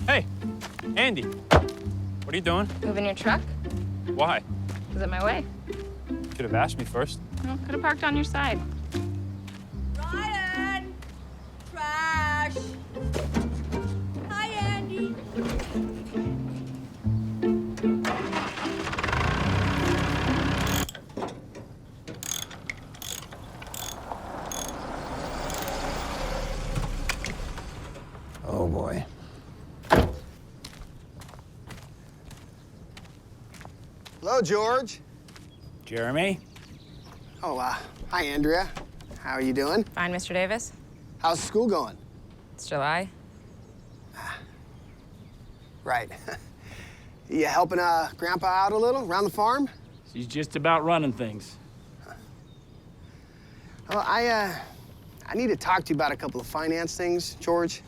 Hey, Andy. What are you doing? Moving your truck? Why? Is it my way? Could have asked me first. No, could have parked on your side. Ryan! Trash! Hi, Andy. Oh, boy. Hello, George. Jeremy? Oh, hi, Andrea. How are you doing? Fine, Mr. Davis. How's school going? It's July. Right. You helping Grandpa out a little around the farm? She's just about running things. Well, I need to talk to you about a couple of finance things, George.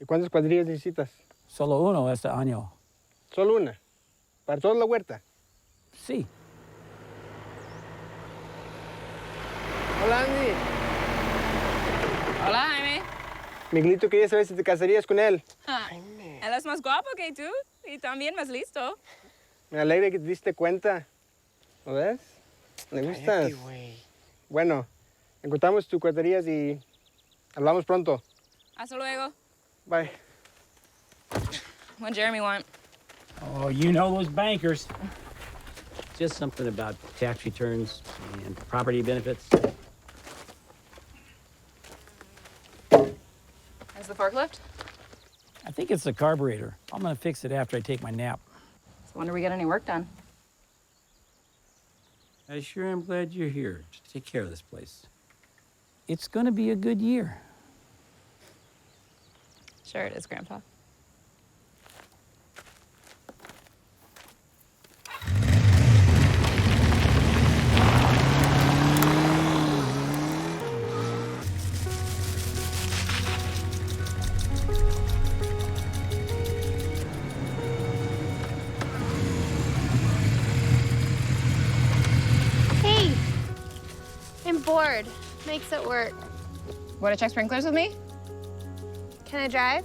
¿Y cuántas cuadrillas necesitas? Solo uno este año. Solo una. ¿Para toda la huerta? Sí. Hola, Andy. Hola, Jaime. Miguelito quería saber si te casarías con él. Él es más guapo que tú y también más listo. Me alegra que te diste cuenta. ¿Lo ves? ¿Le gustas? Bueno, encontramos tus cuadrillas y hablamos pronto. Hasta luego. Bye. What Jeremy want? Oh, you know those bankers. Just something about tax returns and property benefits. Is the forklift? I think it's the carburetor. I'm gonna fix it after I take my nap. So when do we get any work done? I sure am glad you're here to take care of this place. It's gonna be a good year. Sure it is, Grandpa. Hey, I'm bored. Makes it work. Want to check sprinklers with me? Can I drive?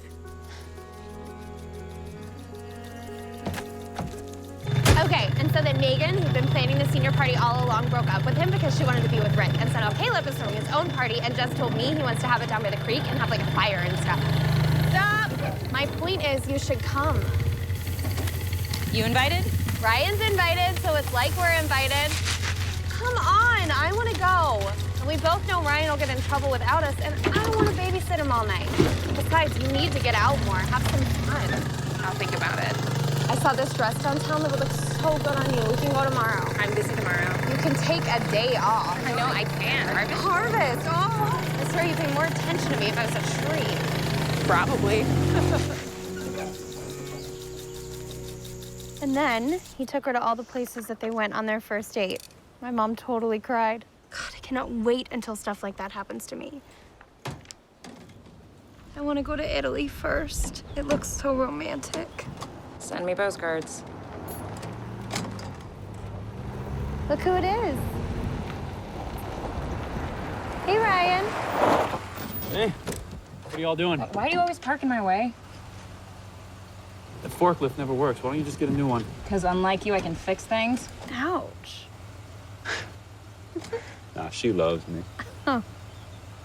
Okay, and so then Megan, who'd been planning the senior party all along, broke up with him because she wanted to be with Rick. And so now Caleb is throwing his own party and just told me he wants to have it down by the creek and have like a fire and stuff. Stop! My point is you should come. You invited? Ryan's invited, so it's like we're invited. Come on, I want to go. And we both know Ryan will get in trouble without us, and I don't want to babysit him all night. Besides, you need to get out more, have some fun. I'll think about it. I saw this dress downtown that would look so good on you. We can go tomorrow. I'm busy tomorrow. You can take a day off. I know I can. Harvest, oh. I swear you'd pay more attention to me if I was a tree. Probably. And then he took her to all the places that they went on their first date. My mom totally cried. God, I cannot wait until stuff like that happens to me. I want to go to Italy first. It looks so romantic. Send me postcards. Look who it is. Hey, Ryan. Hey, what are y'all doing? Why do you always park in my way? The forklift never works. Why don't you just get a new one? Because unlike you, I can fix things. Ouch. Nah, she loves me. Oh.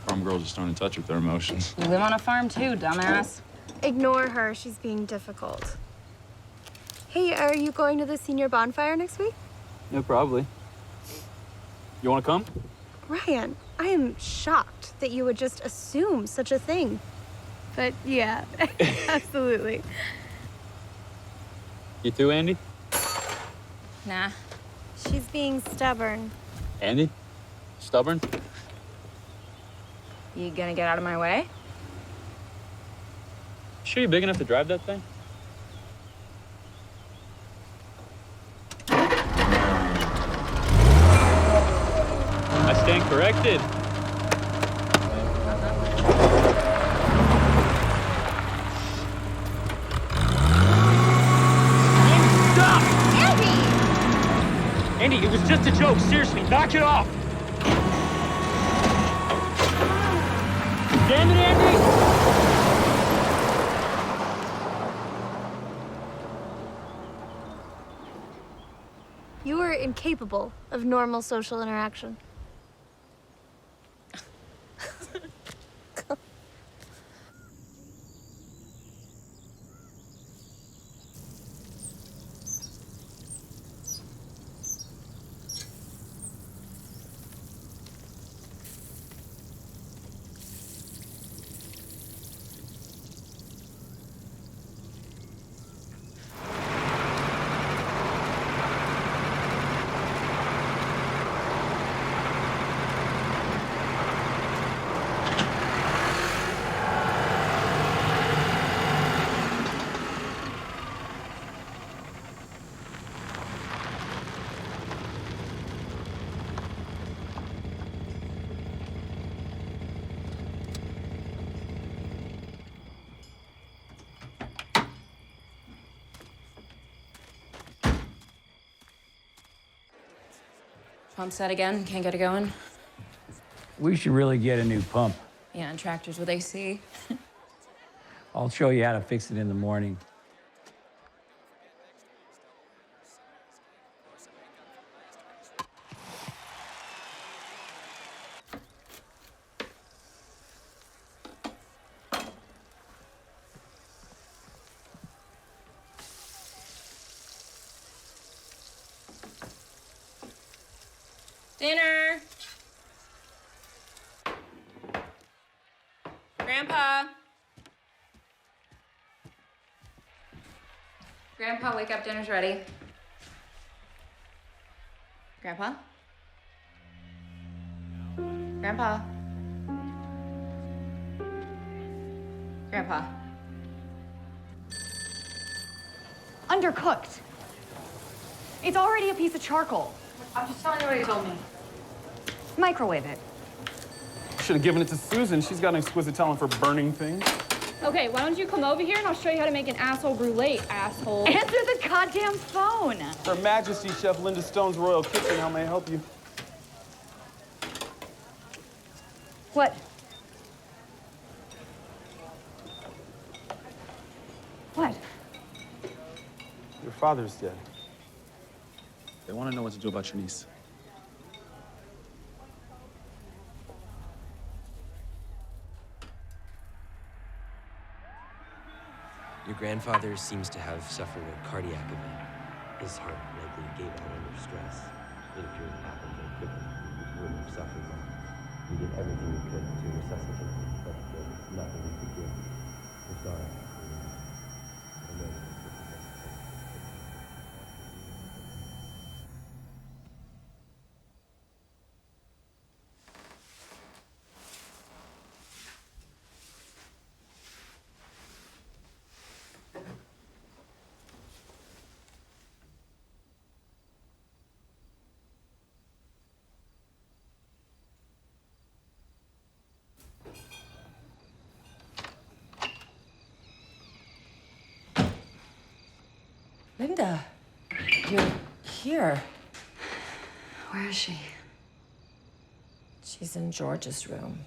Farm girls just aren't in touch with their emotions. You live on a farm too, dumbass. Ignore her. She's being difficult. Hey, are you going to the senior bonfire next week? Yeah, probably. You want to come? Ryan, I am shocked that you would just assume such a thing. But yeah, absolutely. You too, Andy? Nah. She's being stubborn. Andy? Stubborn? You gonna get out of my way? Sure you're big enough to drive that thing? I stand corrected. It's just a joke. Seriously, knock it off. Damn it, Andy! You were incapable of normal social interaction. Pump set again? Can't get it going? We should really get a new pump. Yeah, and tractors with AC. I'll show you how to fix it in the morning. Dinner! Grandpa! Grandpa, wake up, dinner's ready. Grandpa? Grandpa? Grandpa? Undercooked. It's already a piece of charcoal. I'm just telling you what he told me. Microwave it. Should have given it to Susan. She's got an exquisite talent for burning things. Okay, why don't you come over here and I'll show you how to make an asshole brulee, asshole. Answer the goddamn phone. Her Majesty, Chef Linda Stone's Royal Kitchen. How may I help you? What? What? Your father's dead. They want to know what to do about your niece. Your grandfather seems to have suffered a cardiac event. His heart likely gave out under stress. It appeared it happened very quickly. He wouldn't have suffered long. We did everything we could to resuscitate him, but there was nothing we could do. We're sorry. Linda, you're here. Where is she? She's in George's room.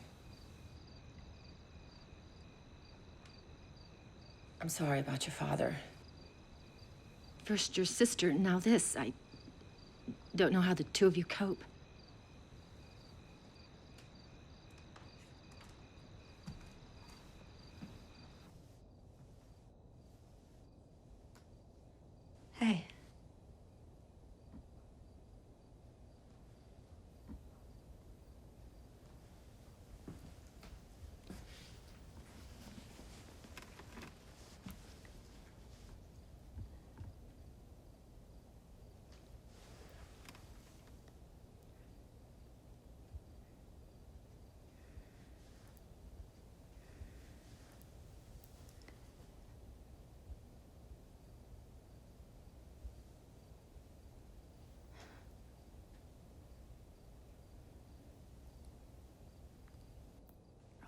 I'm sorry about your father. First your sister, now this. I don't know how the two of you cope. Hey.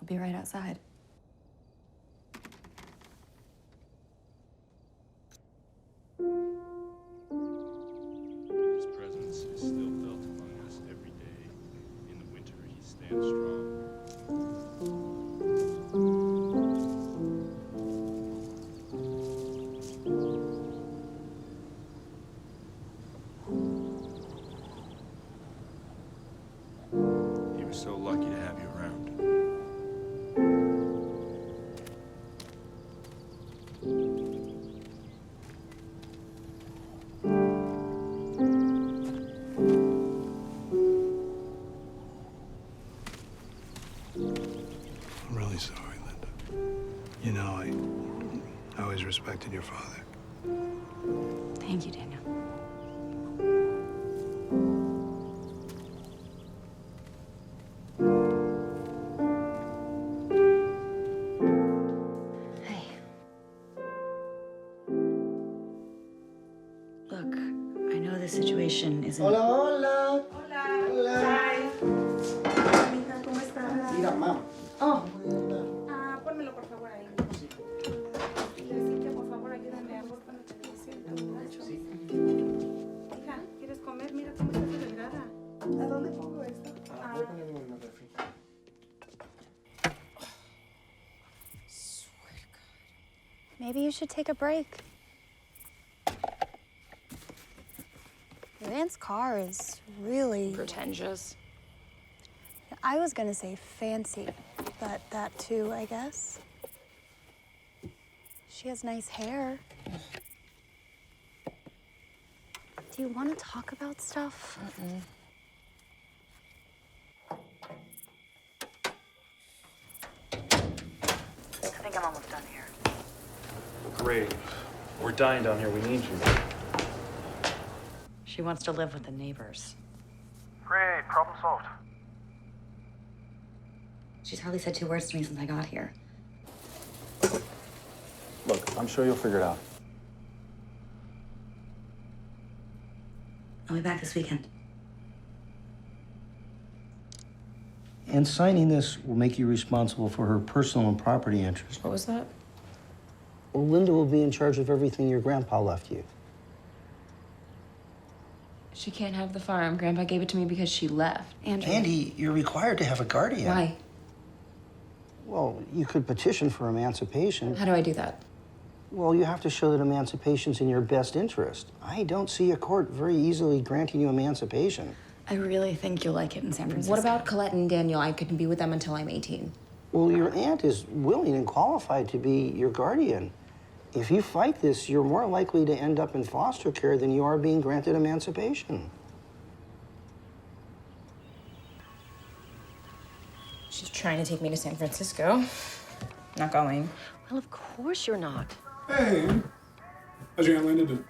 I'll be right outside. His presence is still felt. sorry, Linda. You know, I always respected your father. Thank you, Daniel. Hey. Look, I know this situation isn't... Hola, hola. Hola. Hola. Hi. Mija, ¿cómo estás? Mira, mamá. Oh. Pónmelo, por favor, ahí. Decirte, por favor, ayúdame a vos cuando te siento. Hija, ¿quieres comer? Mira cómo estás de delgada. ¿A dónde pongo esto? Voy a ponerlo en el refri. Maybe you should take a break. Your aunt's car is really... Pretentious. I was gonna say fancy, but that too, I guess. She has nice hair. Do you want to talk about stuff? I think I'm almost done here. Great. We're dying down here. We need you. She wants to live with the neighbors. Great, problem solved. She's hardly said 2 words to me since I got here. Look, I'm sure you'll figure it out. I'll be back this weekend. And signing this will make you responsible for her personal and property interests. What was that? Well, Linda will be in charge of everything your grandpa left you. She can't have the farm. Grandpa gave it to me because she left. Andy, you're required to have a guardian. Why? Well, you could petition for emancipation. How do I do that? Well, you have to show that emancipation's in your best interest. I don't see a court very easily granting you emancipation. I really think you'll like it in San Francisco. What about Colette and Daniel? I couldn't be with them until I'm 18. Well, your aunt is willing and qualified to be your guardian. If you fight this, you're more likely to end up in foster care than you are being granted emancipation. She's trying to take me to San Francisco. Not going. Well, of course you're not. Hey, how's your Aunt Linda doing?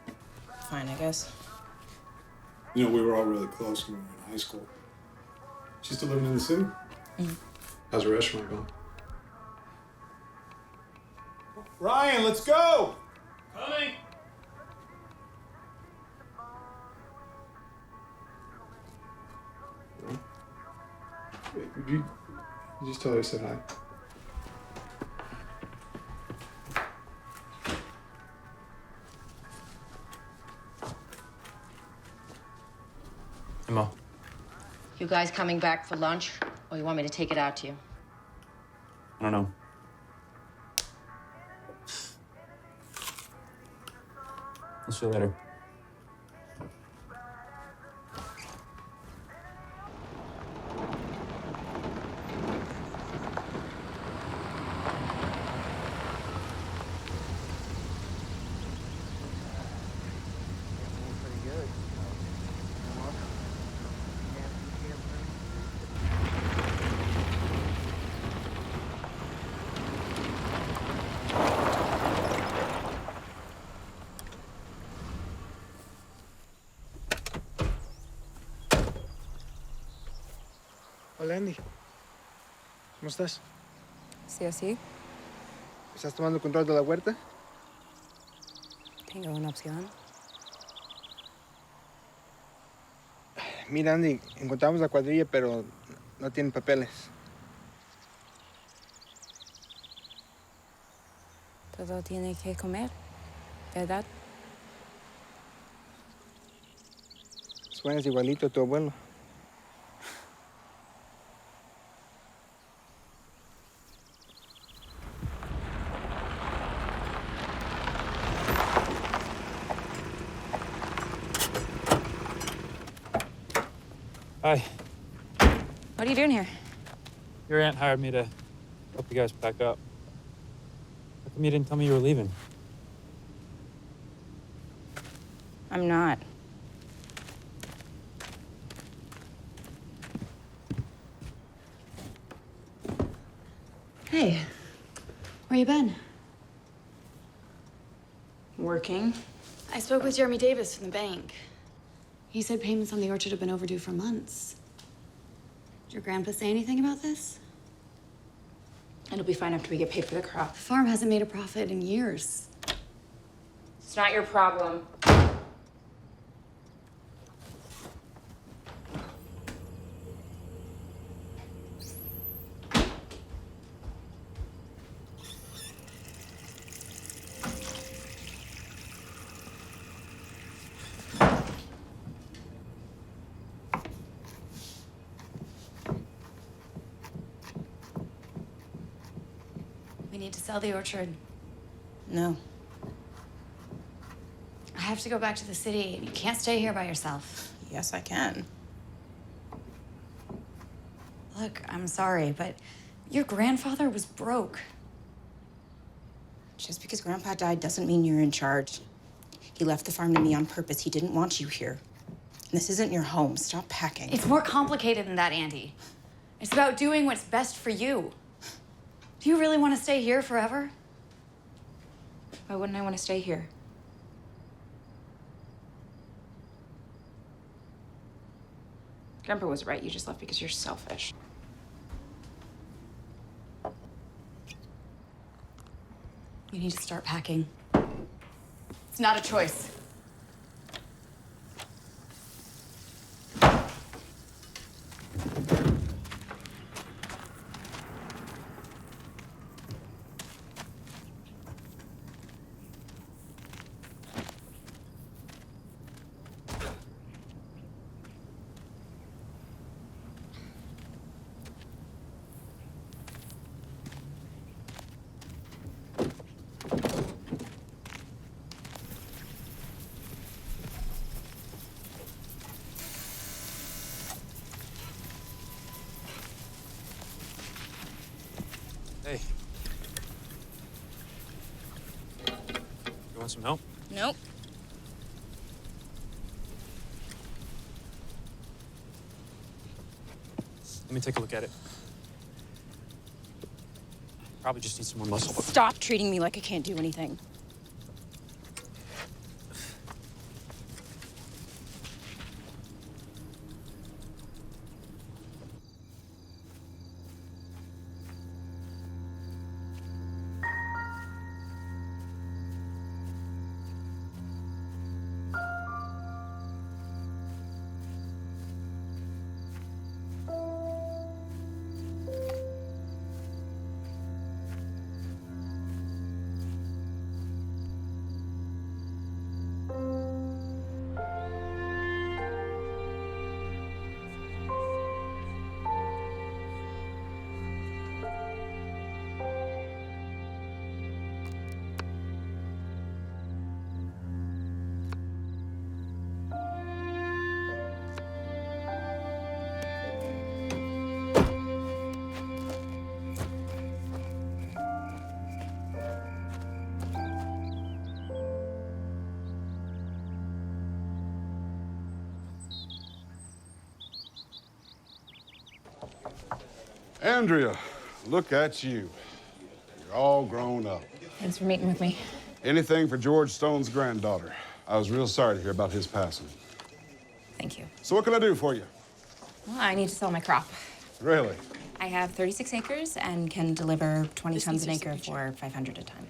Fine, I guess. You know, we were all really close when we were in high school. She's still living in the city? How's the restaurant going? Ryan, let's go! Coming! Would you just tell her I said hi? Emma. You guys coming back for lunch, or you want me to take it out to you? I don't know. I'll see you later. Hola, Andy. ¿Cómo estás? Sí, así. ¿Estás tomando control de la huerta? Tengo una opción. Mira, Andy, encontramos la cuadrilla, pero no tienen papeles. Todo tiene que comer, ¿verdad? Suenas igualito a tu abuelo. Hi. What are you doing here? Your aunt hired me to help you guys pack up. How come you didn't tell me you were leaving? I'm not. Hey, where you been? Working. I spoke with Jeremy Davis from the bank. He said payments on the orchard have been overdue for months. Did your grandpa say anything about this? It'll be fine after we get paid for the crop. The farm hasn't made a profit in years. It's not your problem. We need to sell the orchard. No. I have to go back to the city, and you can't stay here by yourself. Yes, I can. Look, I'm sorry, but your grandfather was broke. Just because Grandpa died doesn't mean you're in charge. He left the farm to me on purpose. He didn't want you here. And this isn't your home. Stop packing. It's more complicated than that, Andy. It's about doing what's best for you. Do you really want to stay here forever? Why wouldn't I want to stay here? Grandpa was right. You just left because you're selfish. We need to start packing. It's not a choice. Hey. You want some help? Nope. Let me take a look at it. Probably just need some more muscle. Stop treating me like I can't do anything. Andrea, look at you. You're all grown up. Thanks for meeting with me. Anything for George Stone's granddaughter. I was real sorry to hear about his passing. Thank you. So what can I do for you? Well, I need to sell my crop. Really? I have 36 acres and can deliver 20 tons an acre for $500 a ton.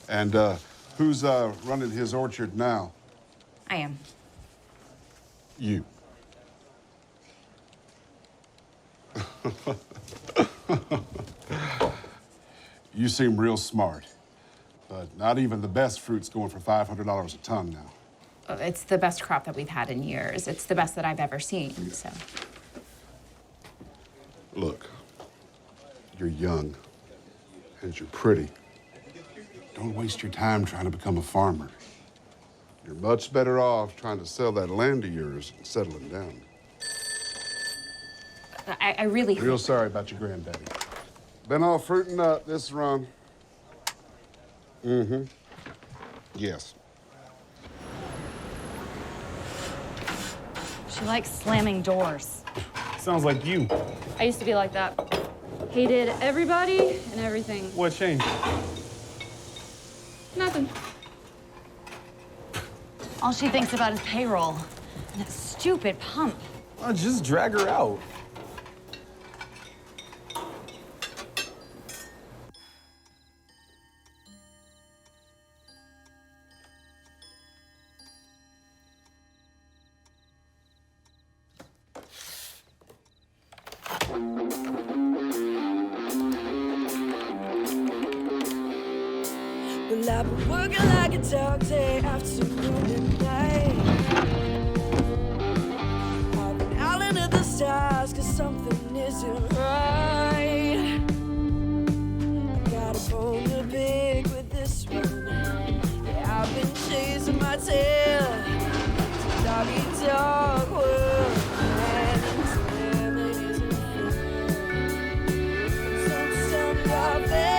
And who's running his orchard now? I am. You. You seem real smart, but not even the best fruit's going for $500 a ton now. It's the best crop that we've had in years. It's the best that I've ever seen, so. Look, you're young and you're pretty. Don't waste your time trying to become a farmer. You're much better off trying to sell that land of yours and settling down. I really... Real sorry about your granddaddy. Been all fruit and nut, this run. Mm-hmm. Yes. She likes slamming doors. Sounds like you. I used to be like that. Hated everybody and everything. What changed? Nothing. All she thinks about is payroll. And that stupid pump. Oh, just drag her out. Well, I've been working like a dog day, afternoon and night. I've been howling at the stars, cause something isn't right. I got a bone to pick with this one. Yeah, I've been chasing my tail. It's a dog-eat-dog world. And damn, it isn't fair. So tell me how fair.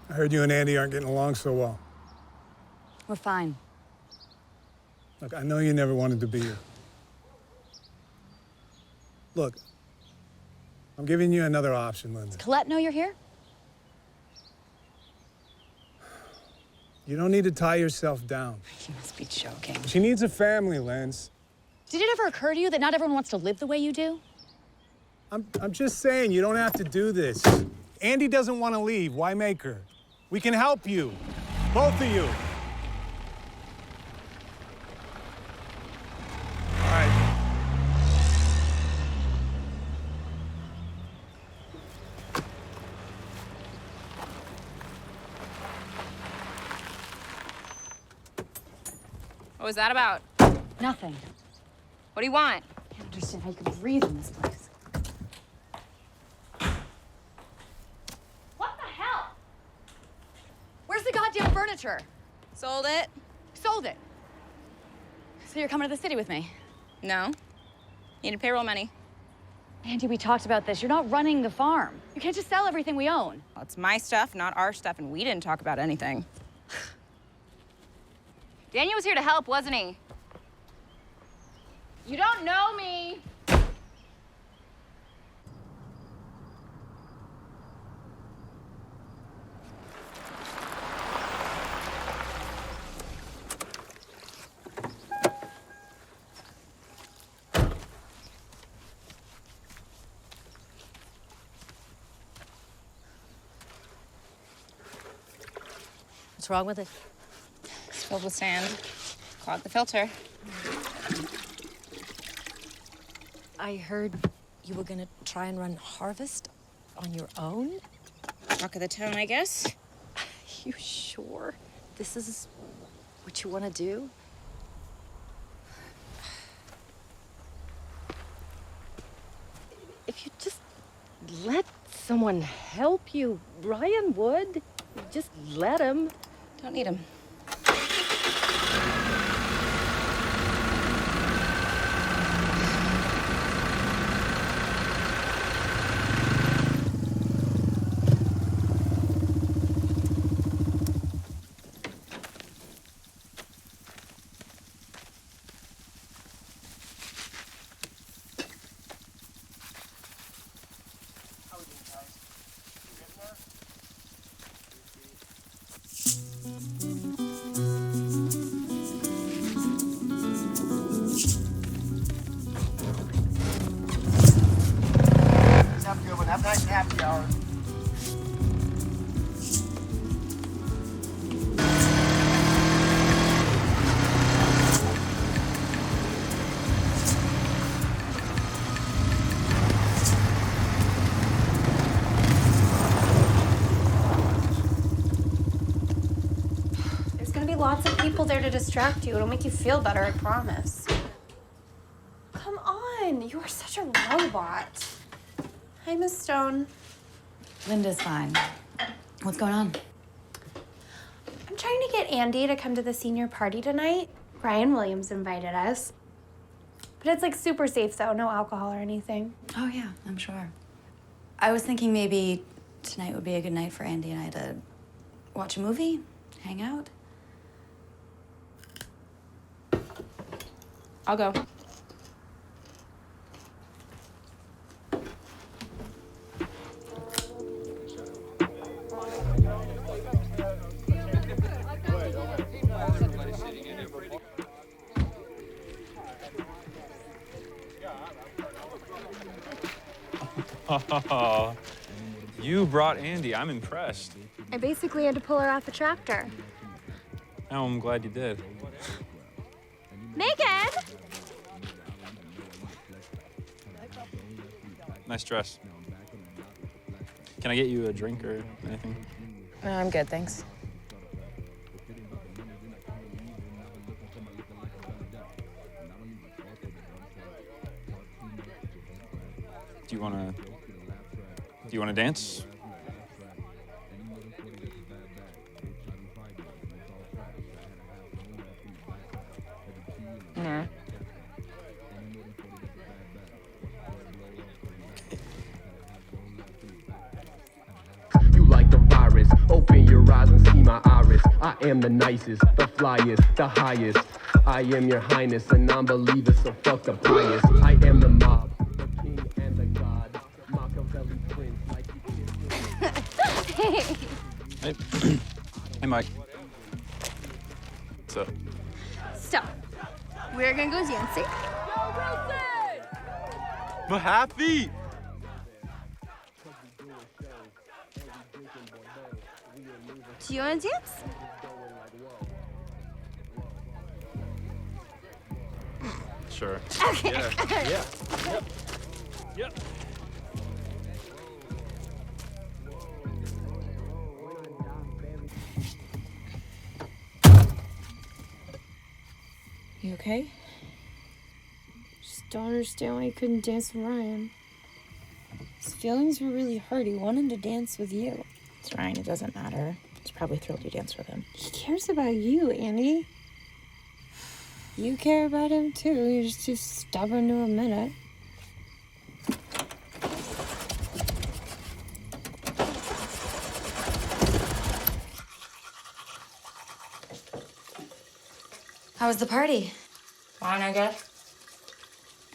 I heard you and Andy aren't getting along so well. We're fine. Look, I know you never wanted to be here. Look, I'm giving you another option, Linda. Does Colette know you're here? You don't need to tie yourself down. You must be joking. She needs a family, Linz. Did it ever occur to you that not everyone wants to live the way you do? I'm just saying, you don't have to do this. Andy doesn't want to leave. Why make her? We can help you. Both of you. All right. What was that about? Nothing. What do you want? I can't understand how you can breathe in this place. What the hell? Where's the goddamn furniture? Sold it. Sold it. So you're coming to the city with me? No. Needed payroll money. Andy, we talked about this. You're not running the farm. You can't just sell everything we own. Well, it's my stuff, not our stuff, and we didn't talk about anything. Daniel was here to help, wasn't he? You don't know me. What's wrong with it? It's filled with sand. Clogged the filter. I heard you were gonna try and run harvest on your own? Talk of the town, I guess. You sure this is what you want to do? If you just let someone help you, Ryan would. Just let him. Don't need him. lots of people there to distract you. It'll make you feel better, I promise. Come on, you are such a robot. Hi, Miss Stone. Linda's fine. What's going on? I'm trying to get Andy to come to the senior party tonight. Brian Williams invited us. But it's like super safe though, no alcohol or anything. Oh yeah, I'm sure. I was thinking maybe tonight would be a good night for Andy and I to watch a movie, hang out. I'll go. Oh, you brought Andy. I'm impressed. I basically had to pull her off the tractor. Oh, I'm glad you did. Megan! Nice dress. Can I get you a drink or anything? No, I'm good, thanks. Do you wanna dance? Nah. You like the virus, open your eyes and see my iris. I am the nicest, the flyest, the highest. I am your highness, a non-believer, so fuck the bias. I am the mob, the king and the god. Machiavelli prince, like you Hey, hey, Mike. What's up? Stop. We're gonna go dancing. I'm happy. Do you wanna dance? Sure. Okay. Yeah. Yep. You okay? Just don't understand why you couldn't dance with Ryan. His feelings were really hurt. He wanted to dance with you. It's Ryan, it doesn't matter. He's probably thrilled you danced with him. He cares about you, Andy. You care about him too. You're just too stubborn to admit it. How was the party? Fine, I guess.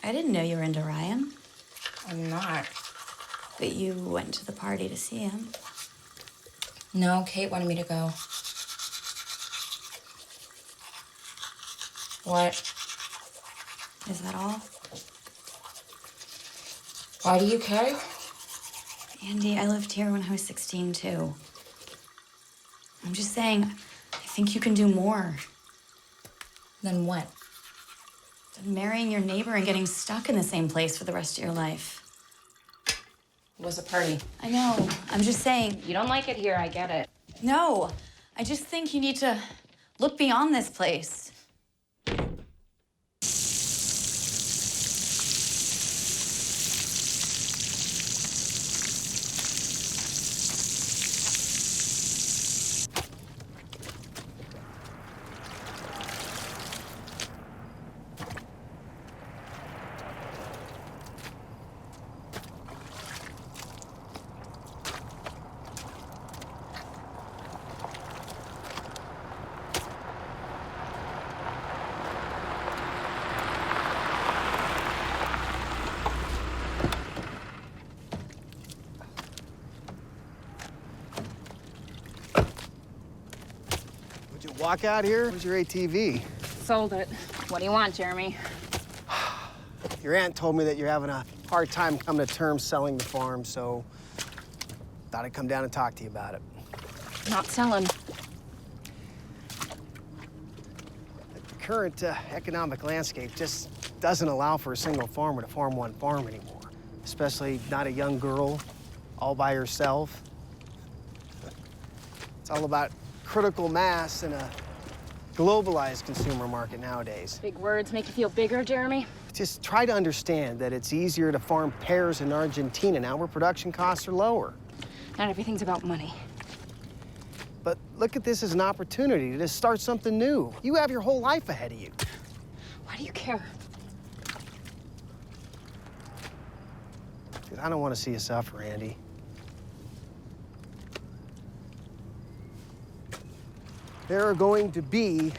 I didn't know you were into Ryan. I'm not. But you went to the party to see him. No, Kate wanted me to go. What? Is that all? Why do you care? Andy, I lived here when I was 16 too. I'm just saying, I think you can do more. Then what? Than marrying your neighbor and getting stuck in the same place for the rest of your life. It was a party. I know. I'm just saying. You don't like it here, I get it. No. I just think you need to look beyond this place. Walk out here? Where's your ATV? Sold it. What do you want, Jeremy? Your aunt told me that you're having a hard time coming to terms selling the farm, so thought I'd come down and talk to you about it. Not selling. The current economic landscape just doesn't allow for a single farmer to farm one farm anymore, especially not a young girl all by herself. It's all about critical mass and a globalized consumer market nowadays. Big words make you feel bigger, Jeremy? Just try to understand that it's easier to farm pears in Argentina now where production costs are lower. Not everything's about money. But look at this as an opportunity to start something new. You have your whole life ahead of you. Why do you care? I don't want to see you suffer, Andy. There are going to be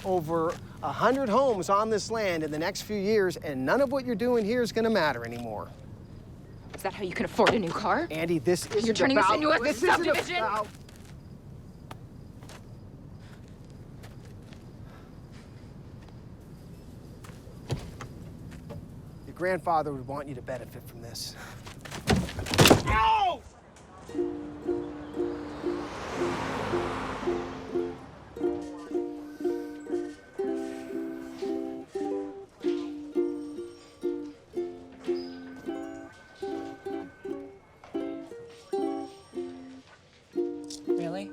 over 100 homes on this land in the next few years, and none of what you're doing here is going to matter anymore. Is that how you can afford a new car? Andy, this isn't You're turning about... this into a subdivision? Your grandfather would want you to benefit from this. Ow! Really?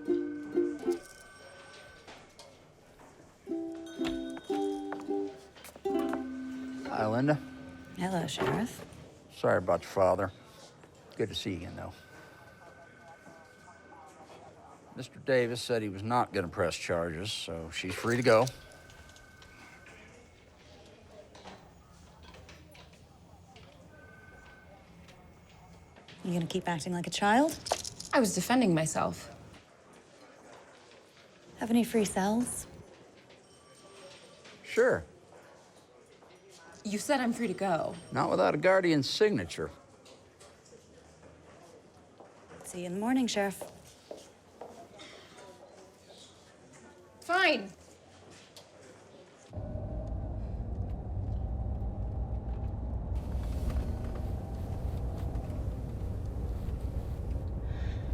Hi, Linda. Hello, Sheriff. Sorry about your father. Good to see you again, though. Mr. Davis said he was not going to press charges, so she's free to go. You gonna keep acting like a child? I was defending myself. Have any free cells? Sure. You said I'm free to go. Not without a guardian's signature. See you in the morning, Sheriff. Fine.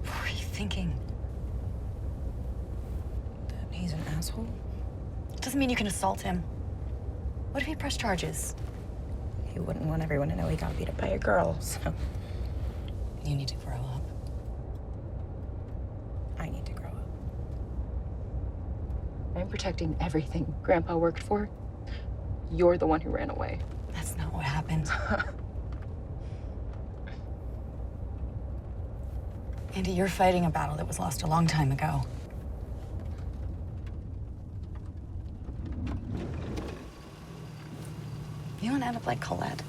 What were you thinking? That he's an asshole? Doesn't mean you can assault him. What if he pressed charges? He wouldn't want everyone to know he got beat up by a girl, so... You need to grow up. I need to grow up. I'm protecting everything Grandpa worked for. You're the one who ran away. That's not what happened. Andy, you're fighting a battle that was lost a long time ago. You don't end up like Colette.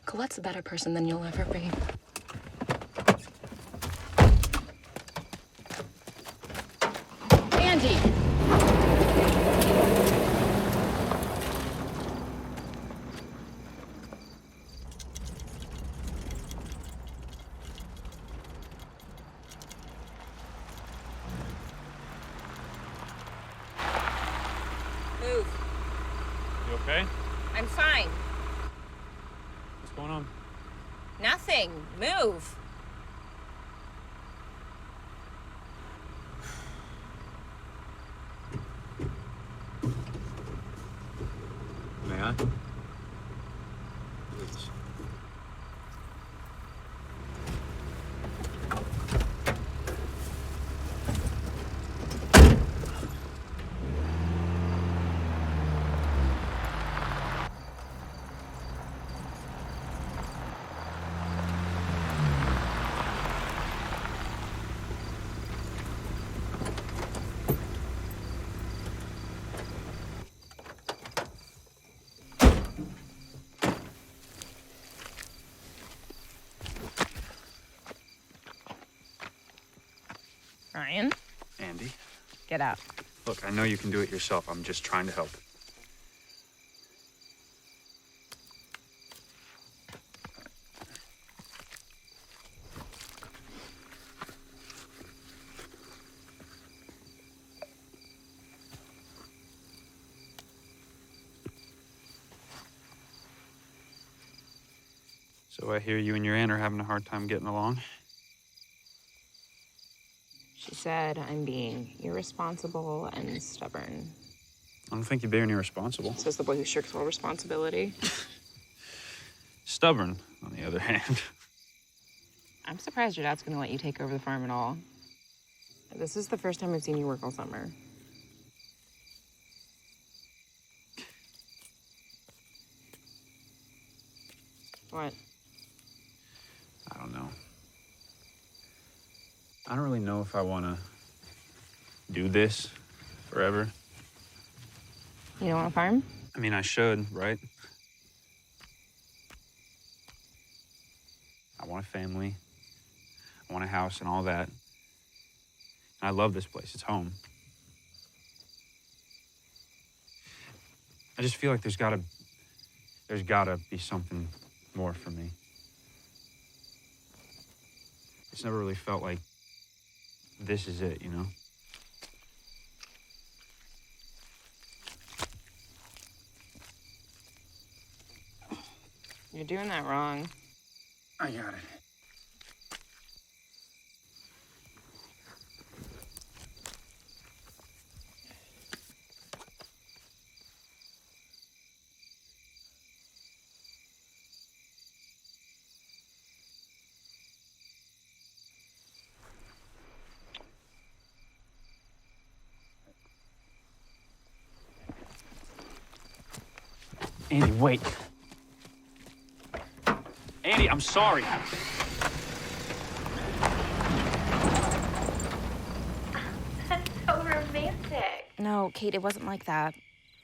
Colette's a better person than you'll ever be. Andy! Move. You okay? I'm fine. What's going on? Nothing. Move. May I? Please. Ryan, Andy, get out. look, I know you can do it yourself. I'm just trying to help. So I hear you and your aunt are having a hard time getting along. She said I'm being irresponsible and stubborn. I don't think you're being irresponsible. Says the boy who shirks all responsibility. Stubborn, on the other hand. I'm surprised your dad's gonna let you take over the farm at all. This is the first time I've seen you work all summer. What? I don't know. I don't really know if I want to do this forever. You don't want to farm? I mean, I should, right? I want a family. I want a house and all that. And I love this place. It's home. I just feel like there's gotta be something more for me. It's never really felt like this is it, you know? You're doing that wrong. I got it. Andy, wait. Andy, I'm sorry. That's so romantic. No, Kate, it wasn't like that.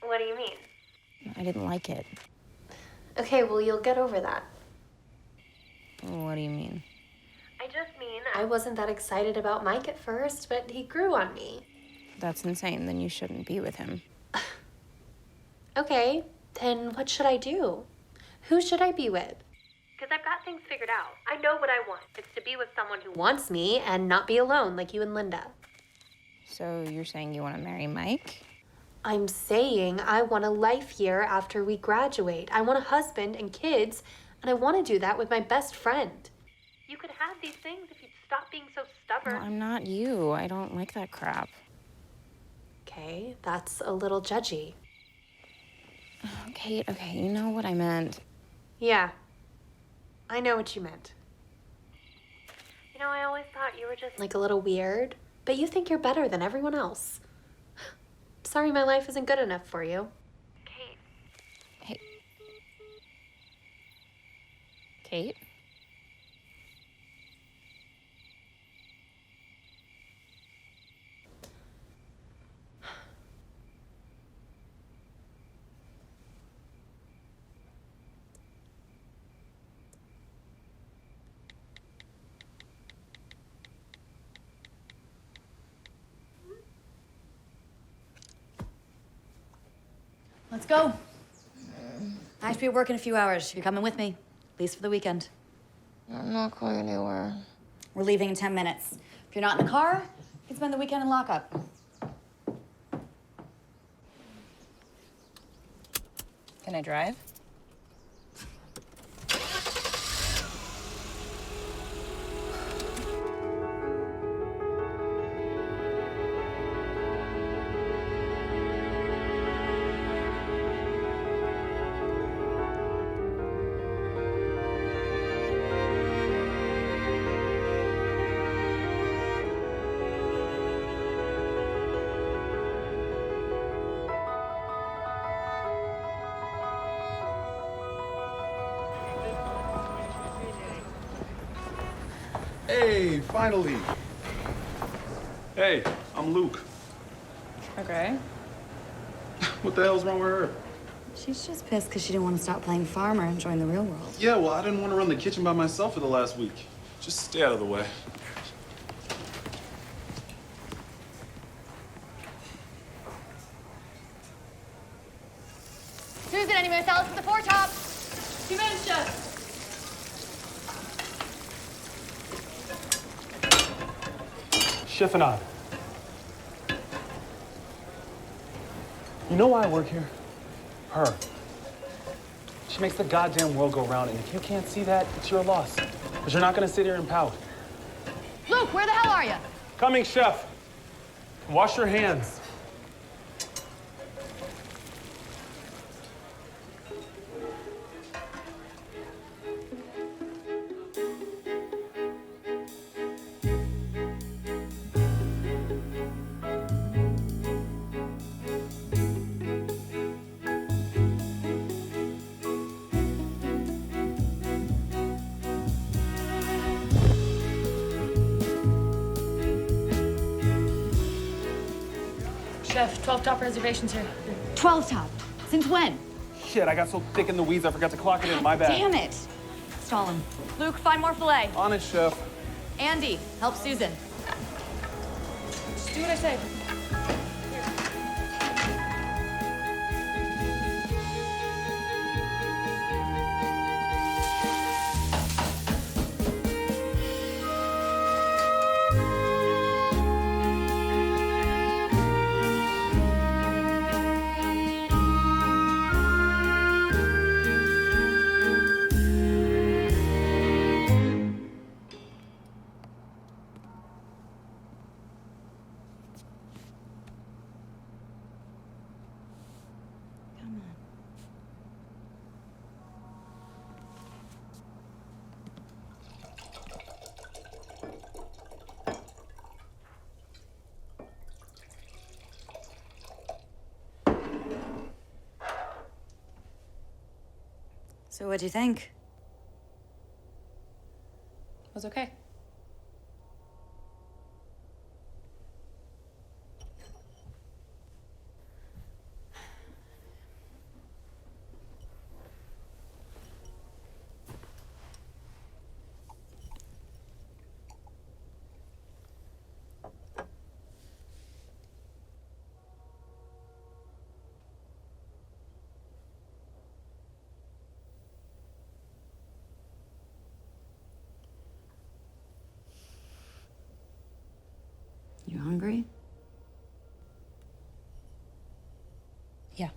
What do you mean? I didn't like it. Okay, well, you'll get over that. What do you mean? I just mean I wasn't that excited about Mike at first, but he grew on me. That's insane. Then you shouldn't be with him. Okay, then what should I do? Who should I be with? Because I've got things figured out. I know what I want. It's to be with someone who wants me and not be alone like you and Linda. So you're saying you want to marry Mike? I'm saying I want a life here after we graduate. I want a husband and kids, and I want to do that with my best friend. You could have these things if you'd stop being so stubborn. Well, I'm not you. I don't like that crap. Okay, that's a little judgy. Kate, okay, you know what I meant. Yeah, I know what you meant. You know, I always thought you were just like a little weird, but you think you're better than everyone else. Sorry my life isn't good enough for you. Kate. Hey. Kate? Let's go. I have to be at work in a few hours. You're coming with me, at least for the weekend. I'm not going anywhere. We're leaving in 10 minutes. If you're not in the car, you can spend the weekend in lockup. Can I drive? Hey, finally. Hey, I'm Luke. Okay. What the hell's wrong with her? She's just pissed because she didn't want to stop playing farmer and join the real world. Yeah, well, I didn't want to run the kitchen by myself for the last week. Just stay out of the way. Susan, any more salads for the four top? 2 minutes, Chef. Chef and I. You know why I work here? Her. She makes the goddamn world go round, and if you can't see that, it's your loss. Because you're not gonna sit here and pout. Luke, where the hell are you? Coming, Chef. Wash your hands. Chef, 12 top reservations here. 12 top. Since when? Shit, I got so thick in the weeds I forgot to clock it in. My bad. Damn it. Stall him. Luke, find more filet. On it, chef. Andy, help Susan. Just do what I say. So what'd you think? It was okay. You hungry? Yeah.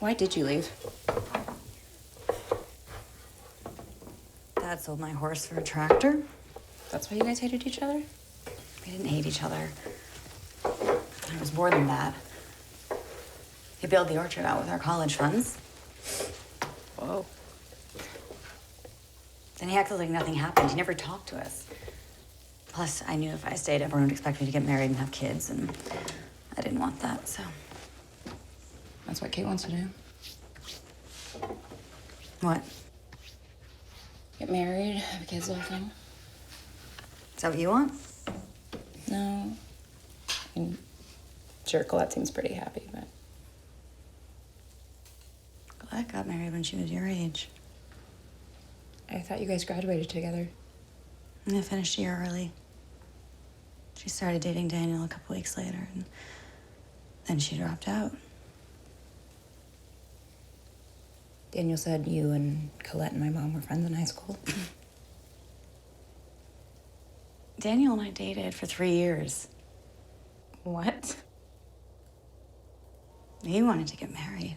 Why did you leave? Dad sold my horse for a tractor. That's why you guys hated each other? We didn't hate each other. It was more than that. He bailed the orchard out with our college funds. Whoa. Then he acted like nothing happened. He never talked to us. Plus, I knew if I stayed, everyone would expect me to get married and have kids, and I didn't want that, so. That's what Kate wants to do. What? Get married, have kids, the whole thing. Is that what you want? No. I mean, sure, Colette seems pretty happy, but. Colette got married when she was your age. I thought you guys graduated together. And I finished a year early. She started dating Daniel a couple weeks later, and then she dropped out. Daniel said you and Colette and my mom were friends in high school. Daniel and I dated for 3 years. What? He wanted to get married.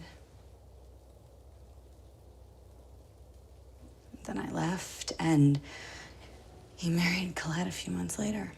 Then I left, and he married Colette a few months later.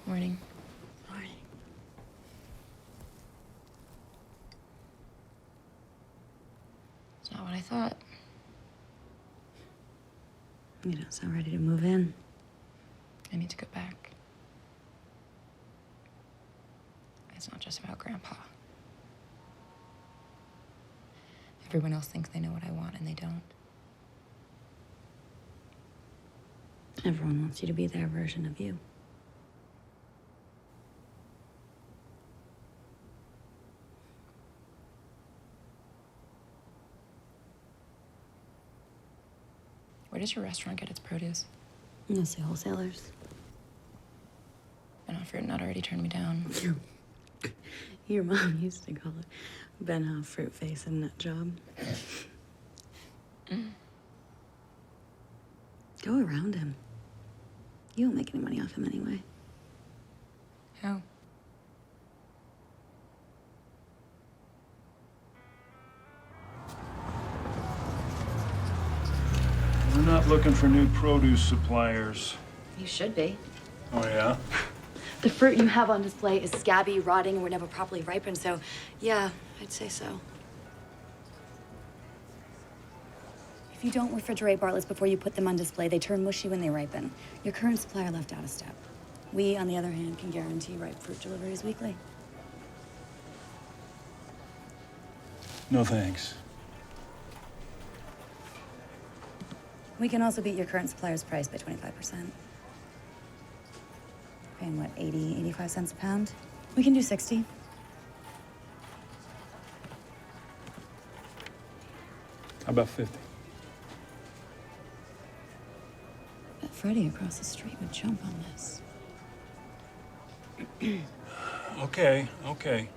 Morning. Morning. It's not what I thought. You don't sound ready to move in. I need to go back. It's not just about Grandpa. Everyone else thinks they know what I want, and they don't. Everyone wants you to be their version of you. Where does your restaurant get its produce? Mostly wholesalers. Ben Hoff not already turned me down. Your mom used to call it Ben Hoff fruit face and nut job. Go around him. You won't make any money off him anyway. How? We're not looking for new produce suppliers. You should be. Oh, yeah? The fruit you have on display is scabby, rotting, and were never properly ripened, so yeah, I'd say so. If you don't refrigerate Bartlett's before you put them on display, they turn mushy when they ripen. Your current supplier left out a step. We, on the other hand, can guarantee ripe fruit deliveries weekly. No thanks. We can also beat your current supplier's price by 25%. Paying, what, 80, 85 cents a pound? We can do 60. How about 50? Bet Freddie across the street would jump on this. Okay, okay.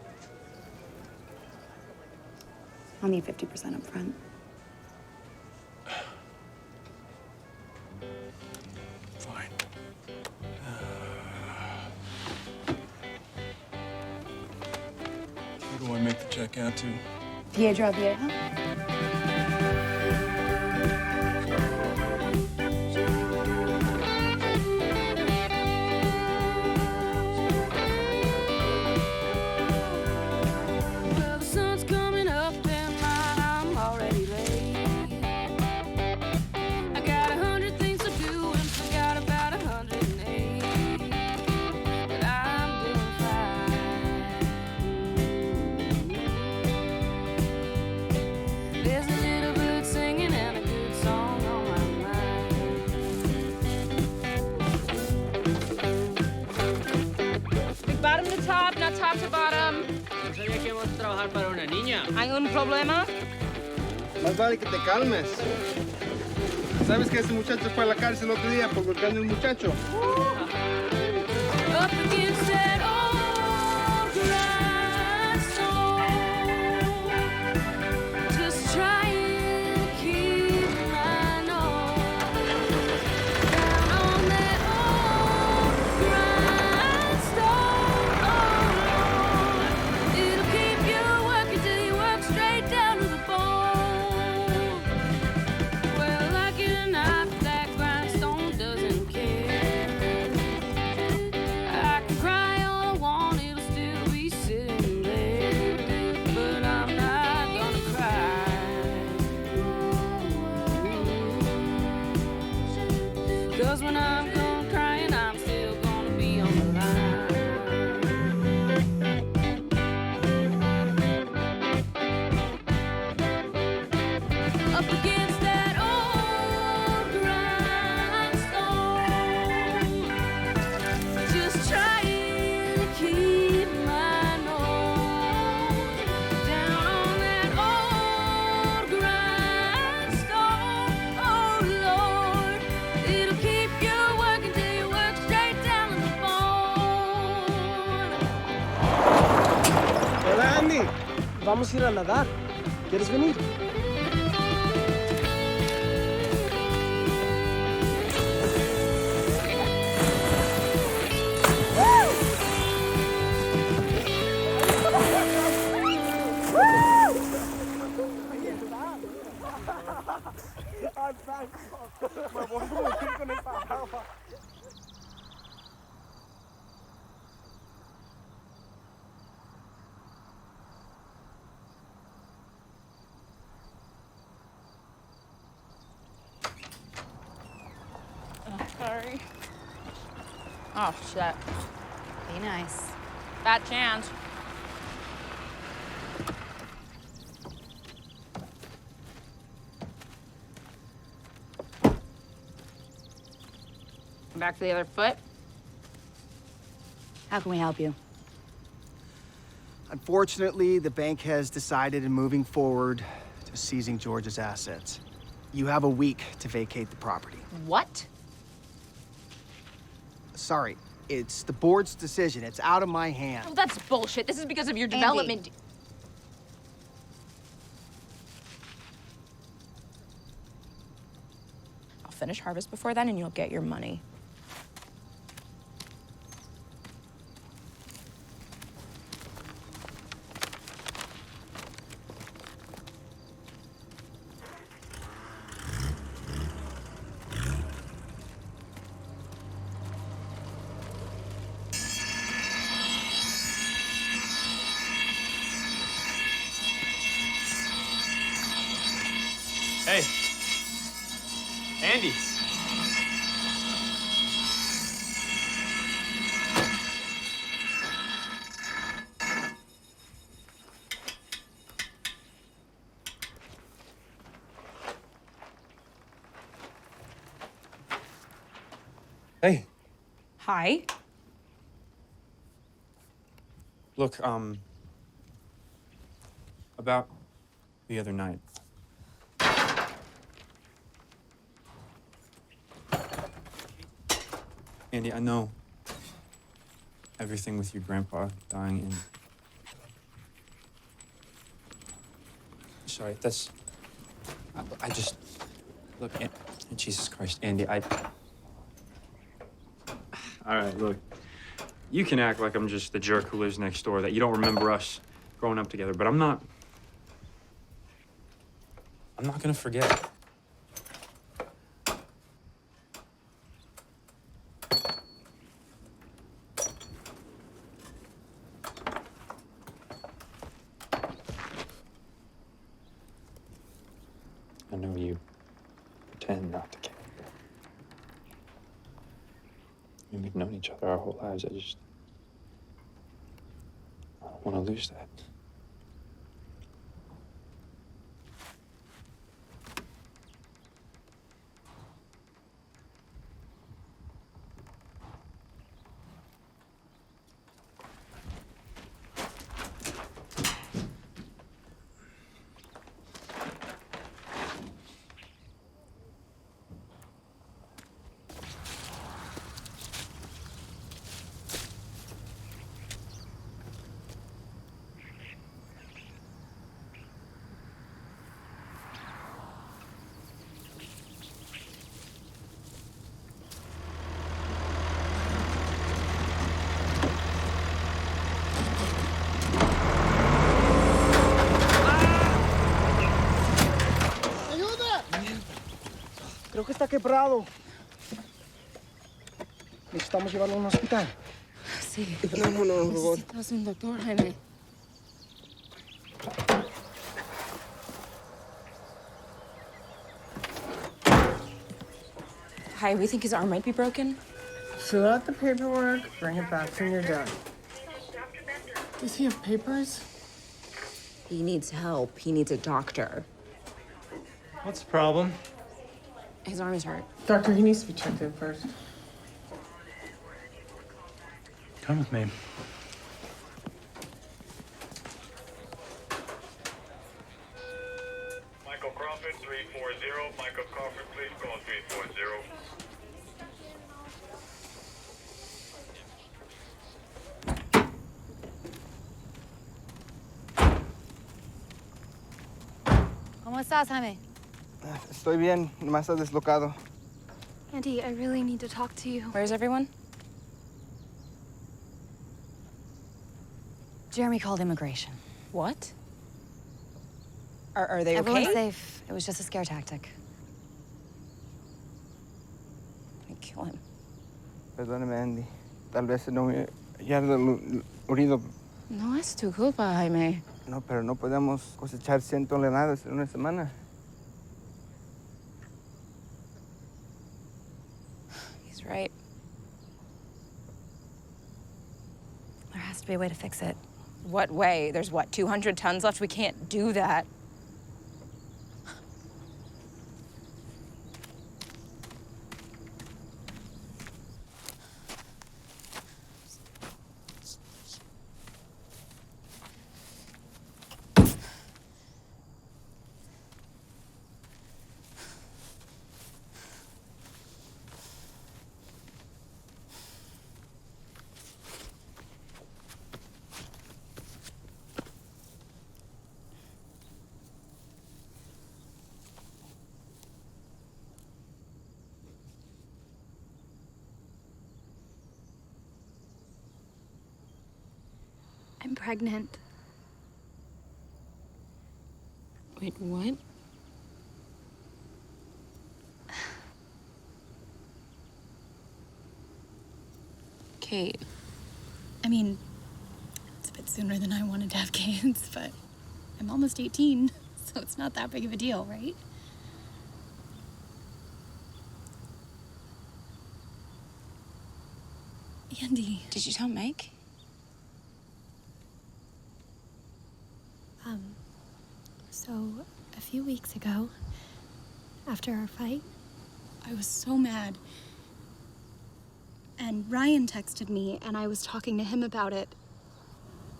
I'll need 50% up front. Fine. Who do I make the check out to? Piedra Vieja? Well, the sun's coming up and I'm already late. I got 100 things to do and forgot about 108. But I'm doing fine. There's a little bird singing and a good song on my mind. Big bottom to top, not top to bottom. No sabía que íbamos a trabajar para una niña. ¿Hay un problema? Más vale que te calmes. ¿Sabes que ese muchacho fue a la cárcel el otro día por golpeando a un muchacho? Up against that old grindstone, just trying to keep my nose down on that old grindstone. Oh Lord, it'll keep you working till you work straight down to the bone. Well, like it or not, that grindstone doesn't care. I can cry all I want, it'll still be sitting there. But I'm not gonna cry. 'Cause when I'm gone crying, I'm still gonna be on the line. Up against that old grindstone, just trying to keep my nose down on that old grindstone. Oh Lord, it'll keep you working till you work straight down to the bone. Hola, Andy. Vamos a ir a nadar. ¿Quieres venir? Sorry. Oh, shit. Be nice. Fat chance. Back to the other foot. How can we help you? Unfortunately, the bank has decided in moving forward to seizing George's assets. You have a week to vacate the property. What? Sorry, it's the board's decision. It's out of my hands. Oh, that's bullshit. This is because of your development. I'll finish harvest before then and you'll get your money. Hey, Andy. Hey. Hi. Look, about the other night. Andy, I know everything with your grandpa dying and... Sorry, that's... I just... Look, Jesus Christ, Andy, All right, look. You can act like I'm just the jerk who lives next door, that you don't remember us growing up together, but I'm not gonna forget. I know you pretend not to care. I mean, we've known each other our whole lives. I don't want to lose that. Creo que está quebrado. Necesitamos llevarlo a un hospital. Sí. No, por favor. Necesitas un doctor, Jaime. Hi, we think his arm might be broken. Fill out the paperwork, bring it back when you're done. Does he have papers? He needs help. He needs a doctor. What's the problem? His arm is hurt. Doctor, he needs to be checked in first. Come with me. Michael Crawford, 340. Michael Crawford, please call 340. ¿Cómo estás, Jaime? Estoy bien, nomás está deslocado. Andy, I really need to talk to you. Where's everyone? Jeremy called immigration. What? Are they Everyone's okay? safe. It was just a scare tactic. I'd kill him. Perdóname, Andy. Tal vez no ya lo oído. No es tu culpa, Jaime. No, pero no podemos cosechar 100 toneladas en una semana. He's right. There has to be a way to fix it. What way? There's what, 200 tons left? We can't do that. I'm pregnant. Wait, what? Kate. I mean, it's a bit sooner than I wanted to have kids, but I'm almost 18, so it's not that big of a deal, right? Andy. Did you tell Mike? So a few weeks ago, after our fight, I was so mad. And Ryan texted me, and I was talking to him about it.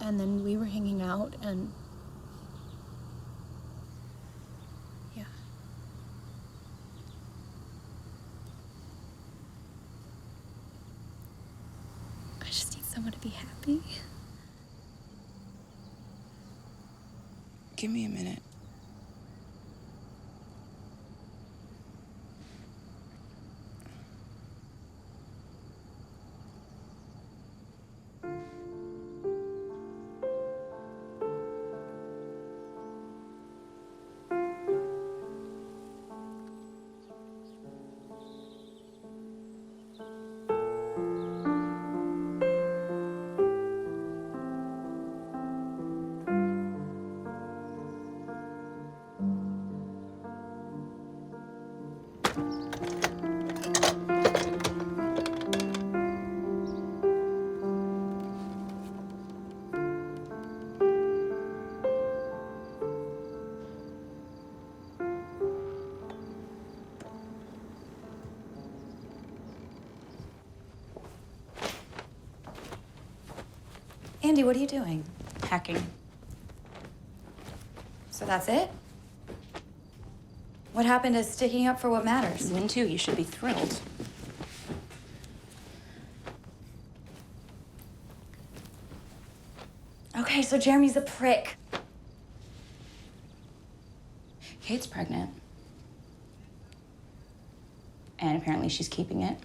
And then we were hanging out, and yeah. I just need someone to be happy. Give me a minute. Andy, what are you doing? Hacking. So that's it? What happened to sticking up for what matters? You win too. You should be thrilled. Okay, so Jeremy's a prick. Kate's pregnant. And apparently she's keeping it.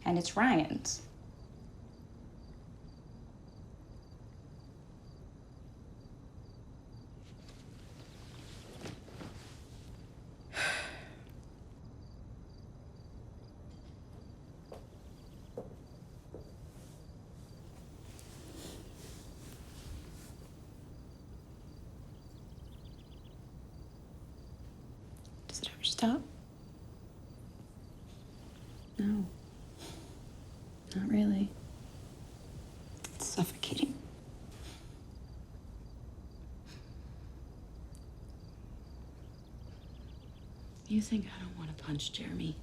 And it's Ryan's. Does it ever stop? No. Not really. It's suffocating. You think I don't want to punch Jeremy?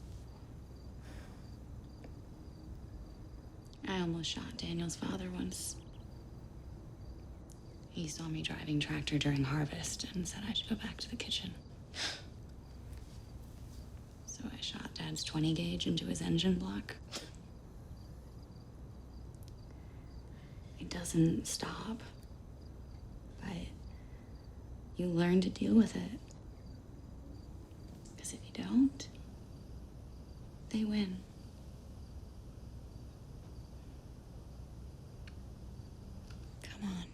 I almost shot Daniel's father once. He saw me driving tractor during harvest and said I should go back to the kitchen. So I shot Dad's 20 gauge into his engine block. It doesn't stop, but you learn to deal with it. Because if you don't, they win. Come on.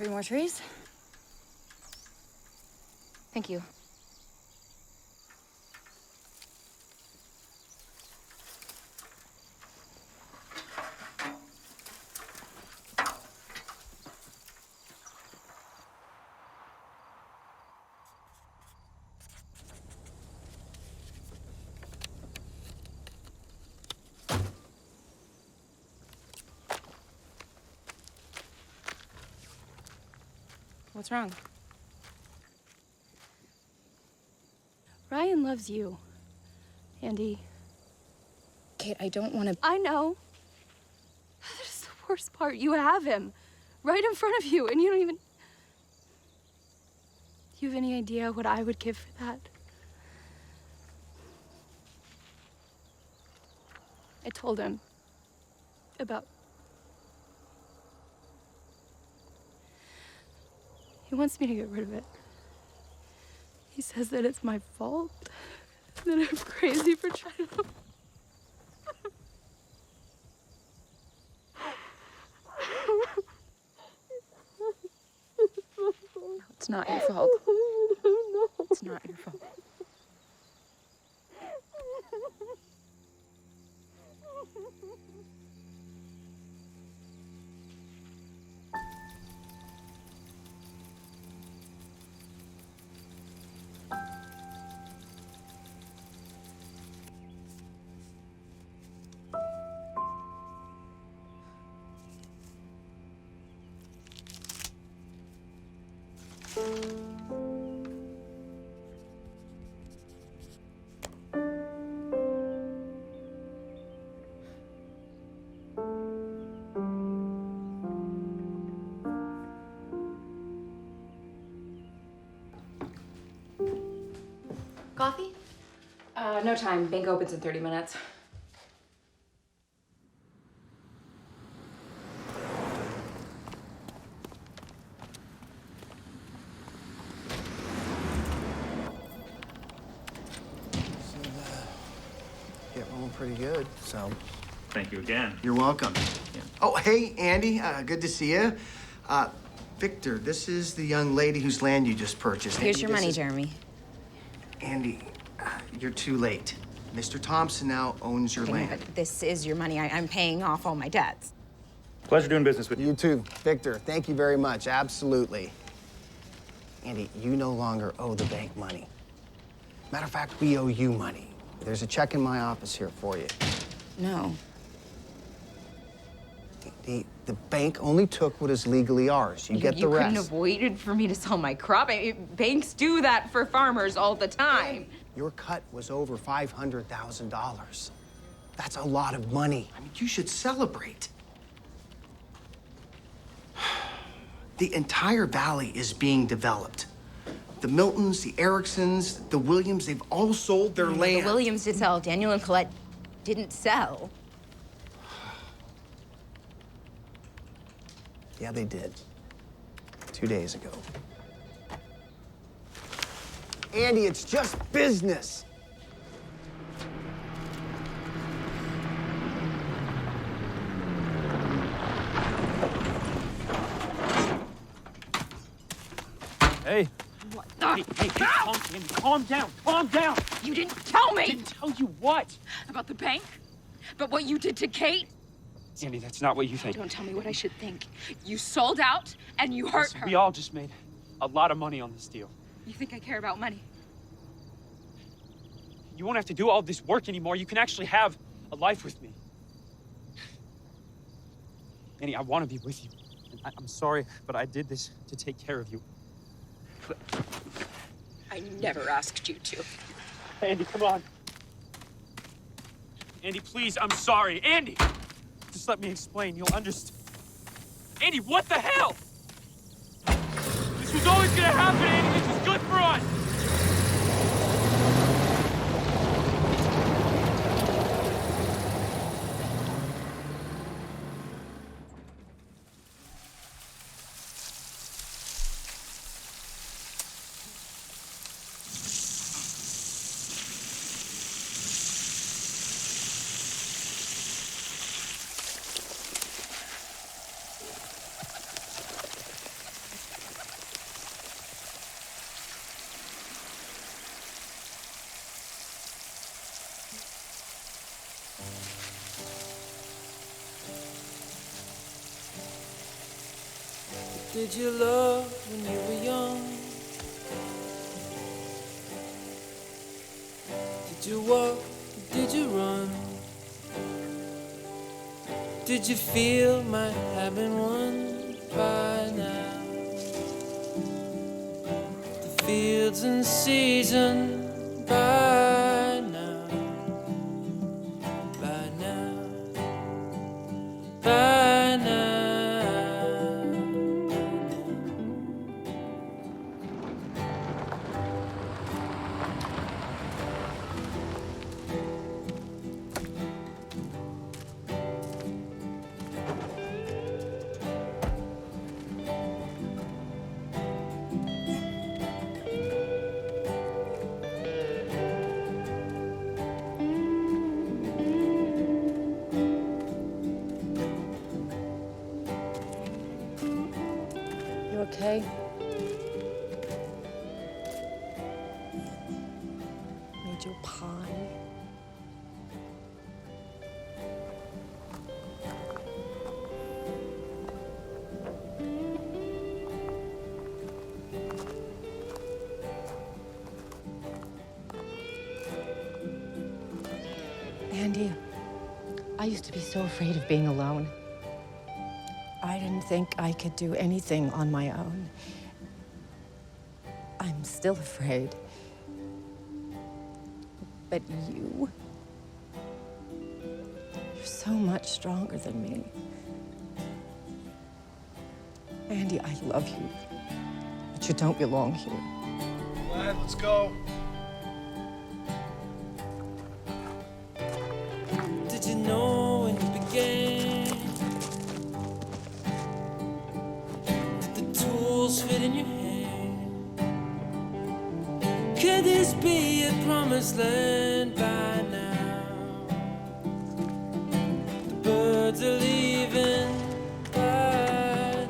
3 more trees? Thank you. What's wrong? Ryan loves you, Andy. Kate, I don't want to. I know. That's the worst part. You have him right in front of you, and you don't even. Do you have any idea what I would give for that? I told him about. He wants me to get rid of it. He says that it's my fault, that I'm crazy for trying to. It's not your fault. It's not your fault. Coffee? No time. Bank opens in 30 minutes. Get rolling pretty good, so. Thank you again. You're welcome. Oh, hey, Andy. Good to see you. Victor, this is the young lady whose land you just purchased. Here's Andy, your this money, is- Jeremy. Andy, you're too late. Mr. Thompson now owns your land. But this is your money. I'm paying off all my debts. Pleasure doing business with you. You too, Victor. Thank you very much. Absolutely. Andy, you no longer owe the bank money. Matter of fact, we owe you money. There's a check in my office here for you. No. The bank only took what is legally ours. You get the You rest. couldn't have waited for me to sell my crop. Banks do that for farmers all the time. Your cut was over $500,000. That's a lot of money. I mean, you should celebrate. The entire valley is being developed. The Miltons, the Ericksons, the Williams, they've all sold their land. The Williams did sell. Daniel and Colette didn't sell. Yeah, they did. 2 days ago. Andy, it's just business. Hey. What the? Hey, calm down. Calm down. You didn't tell me! Didn't tell you what? About the bank? About what you did to Kate? Andy, that's not what you think. Don't tell me what I should think. You sold out and you hurt Listen, her. we all just made a lot of money on this deal. You think I care about money? You won't have to do all this work anymore. You can actually have a life with me. Andy, I want to be with you. And I'm sorry, but I did this to take care of you. I never asked you to. Andy, come on. Andy, please, I'm sorry. Andy! Just let me explain. You'll understand. Andy, what the hell? This was always gonna happen, Andy. This is good for us. did you love when you were young? Did you walk, or did you run? Did you feel my having won by now? The fields in season by now, by now, by now. You okay? Made you a pie. Andy, I used to be so afraid of being alone. I didn't think I could do anything on my own. I'm still afraid. But you're so much stronger than me. Andy, I love you, but you don't belong here. All right, let's go. Did you know when you began? Did the tools fit in your hand? Could this be a promised land by now? The birds are leaving by now.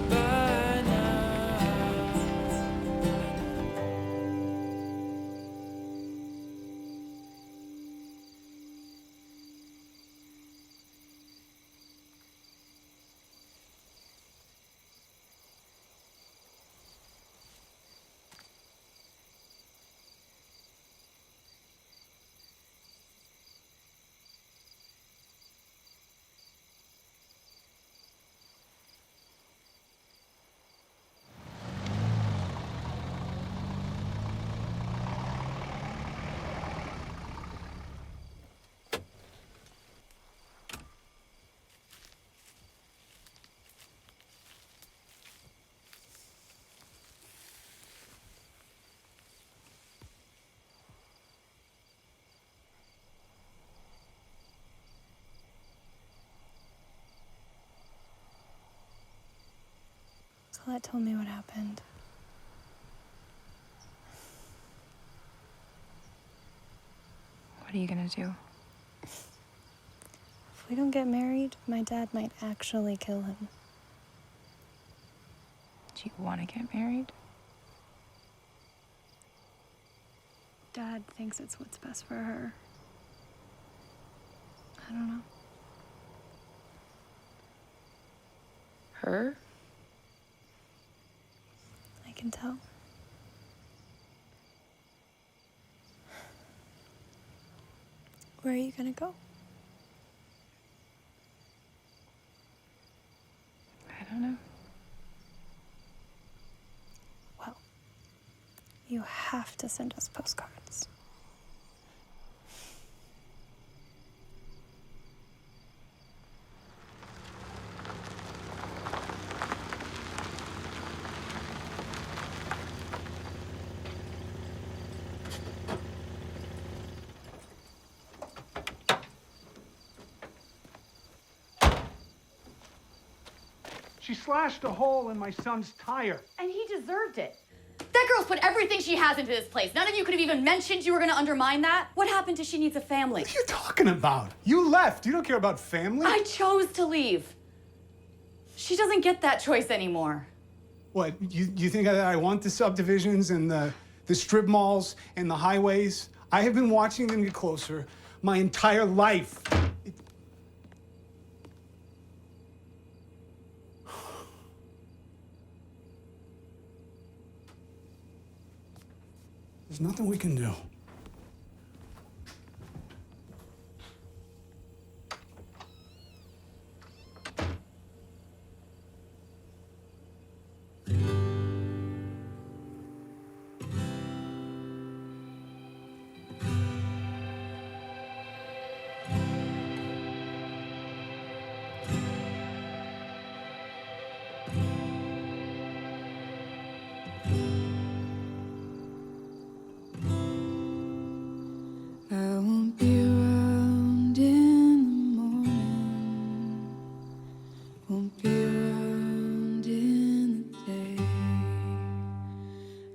By now. Colette told me what happened. What are you gonna do? If we don't get married, my dad might actually kill him. Do you want to get married? Dad thinks it's what's best for her. I don't know. Her? I can tell. Where are you gonna go? I don't know. Well, you have to send us postcards. She slashed a hole in my son's tire. And he deserved it. That girl's put everything she has into this place. None of you could have even mentioned you were gonna undermine that. What happened to she needs a family? What are you talking about? You left. You don't care about family? I chose to leave. She doesn't get that choice anymore. What, you think that I want the subdivisions and the strip malls and the highways? I have been watching them get closer my entire life. There's nothing we can do. I won't be around in the morning, won't be around in the day.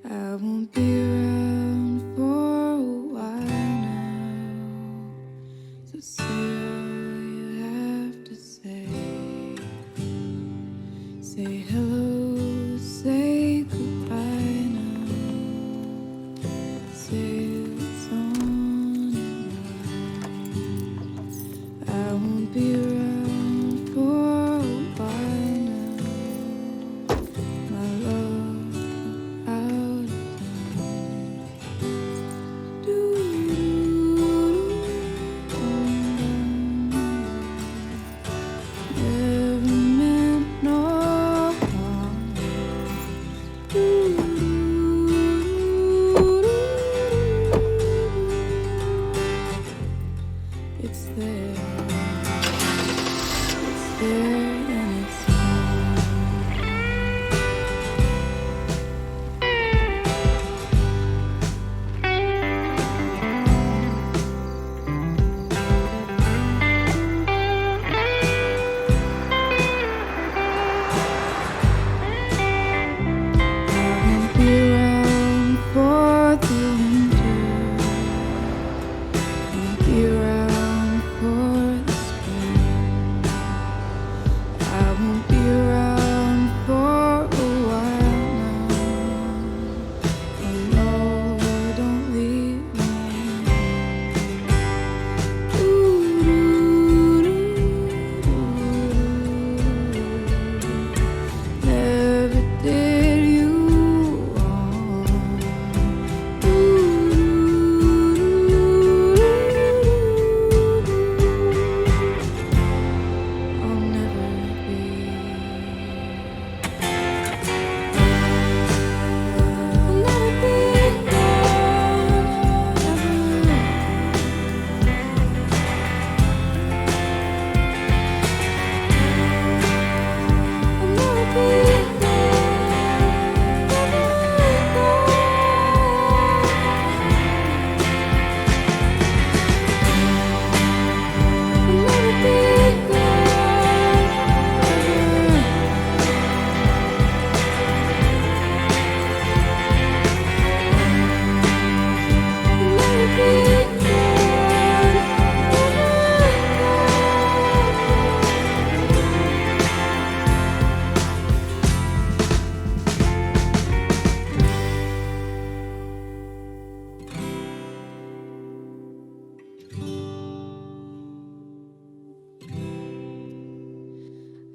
I won't be around for a while now, so say all you have to say. Say hello, say goodbye now, say what's on your mind. I won't be around for a while now, my love, out of time. Never meant no harm. It's there and it's I won't be around for the winter, won't be around for the spring. I won't be around for a while now. Oh Lord, don't leave me. Never did you wrong. I'll never be. I'll never be gone, I'll never be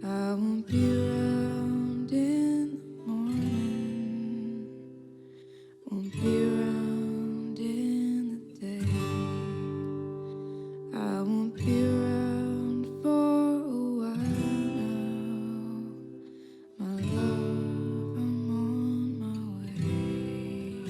I won't be around in the morning, won't be around in the day. I won't be around for a while now, my love, I'm on my way.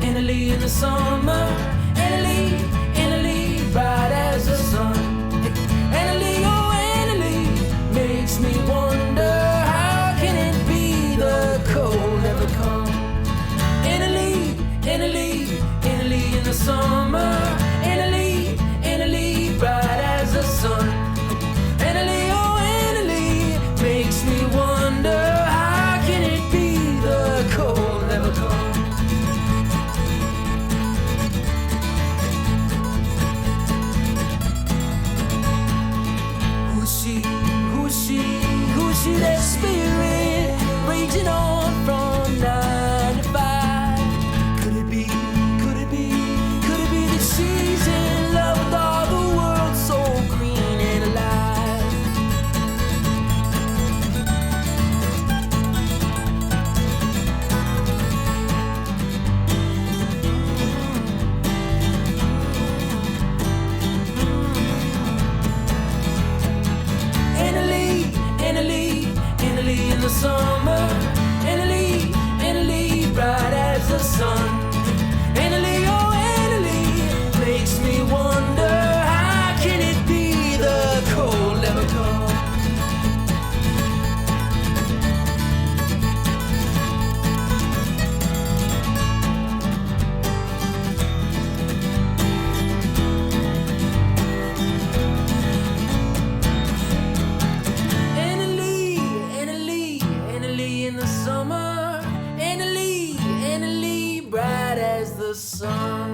Italy in the summer, Italy, bright as the sun. Italy, oh Italy, makes me wonder how can it be the cold never come. Italy in the summer, Italy, bright as the sun. Italy, oh Italy, makes me wonder how can it be the cold never come. trudging on from 9 to 5. Could it be, could it be, could it be that she's in love with all the world so green and alive? Annalie in the summer, Annalie, bright as the sun. Annalie, oh Annalie, makes me wonder how can it be the cold never comes. Annalie in the summer, Annalie, bright as the sun.